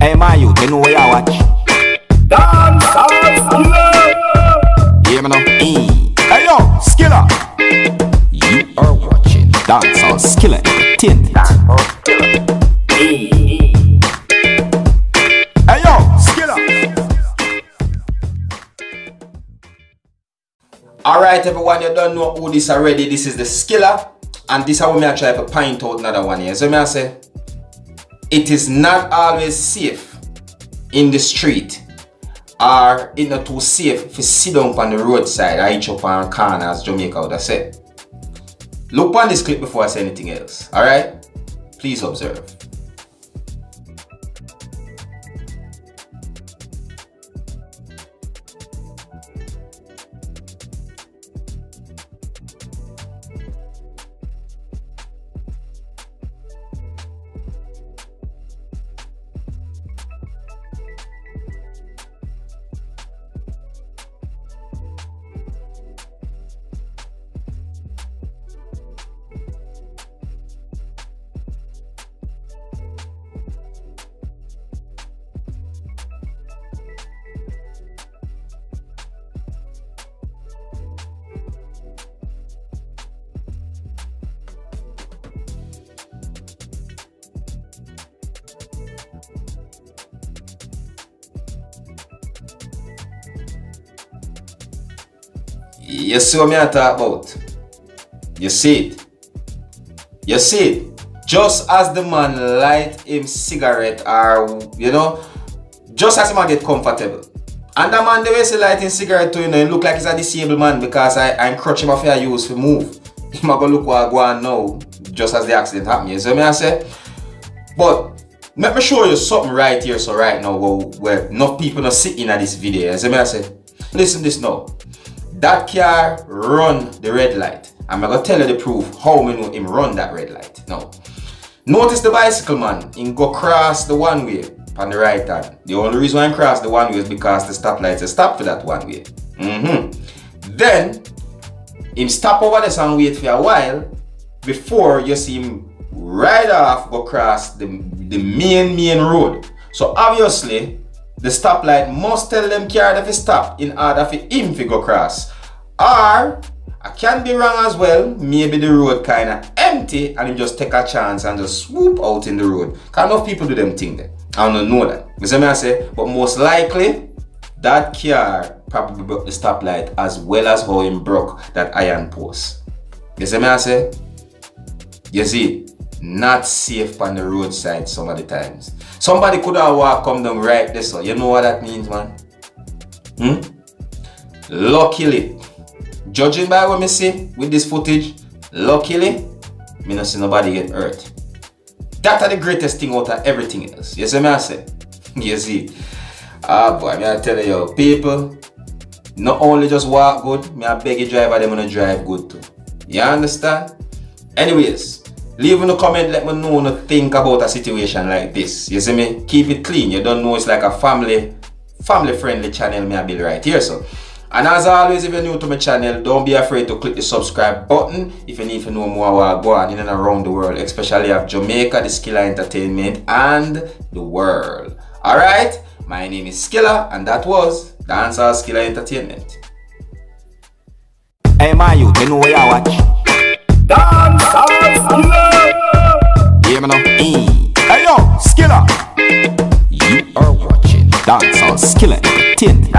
Hey, my youth, you know what you watch? Dance Skiller! Hear me now? Hey, yo, Skiller! You are watching Dancehall Skiller Entertainment. Hey, yo, Skiller! Alright, everyone, you don't know who this already. This is the Skiller. And this is how I try to point out another one here. So I say, it is not always safe in the street, or it's not too safe if you sit down on the roadside or each up on corner, as Jamaica would have said. Look on this clip before I say anything else. Alright? Please observe. You see what I talk about? You see it? You see it? Just as the man light him cigarette, or you know, just as the man get comfortable. And the man the way he light him cigarette too, you know, he look like he's a disabled man because I'm crutch him off here use to move. He might go look what I go on now, just as the accident happened. You see what I say? But let me show you something right here, so right now where enough people not sitting at this video. You see what I say? Listen this now. That car run the red light. I'm gonna tell you the proof how we know him run that red light. Now, notice the bicycle man, he go cross the one way on the right hand. The only reason why he cross the one way is because the stoplight is stop for that one way. Then, him stop over this and wait for a while before you see him right off go cross the main road. So obviously, the stoplight must tell them car that he stop in order for him to go cross. Or, I can be wrong as well, maybe the road kind of empty and him just take a chance and just swoop out in the road. Because enough people do them thing there. I don't know that. You see what I say? But most likely, that car probably broke the stoplight as well as how him broke that iron post. You see what I say? You see, not safe on the roadside some of the times. Somebody could have walked come down right there, so you know what that means, man? Luckily, judging by what I see with this footage, luckily, me not see nobody get hurt. That's the greatest thing out of everything else. You see what I say? You see? Ah boy, I tell you, people, not only just walk good, I beg you driver them to drive good too. You understand? Anyways, leave in the comment, let me know what you think about a situation like this. You see me? Keep it clean. You don't know it's like a family friendly channel me I build right here. So, and as always, if you're new to my channel, don't be afraid to click the subscribe button if you need to know more what go on in and around the world, especially of Jamaica, the Skiller Entertainment, and the world. Alright, my name is Skiller, and that was Dancehall Skiller Entertainment. Hey, my youth, you know what you watch? Dance Skiller! Hear me now? Hey, yo, Skiller! You are watching Dancehall Skiller Entertainment.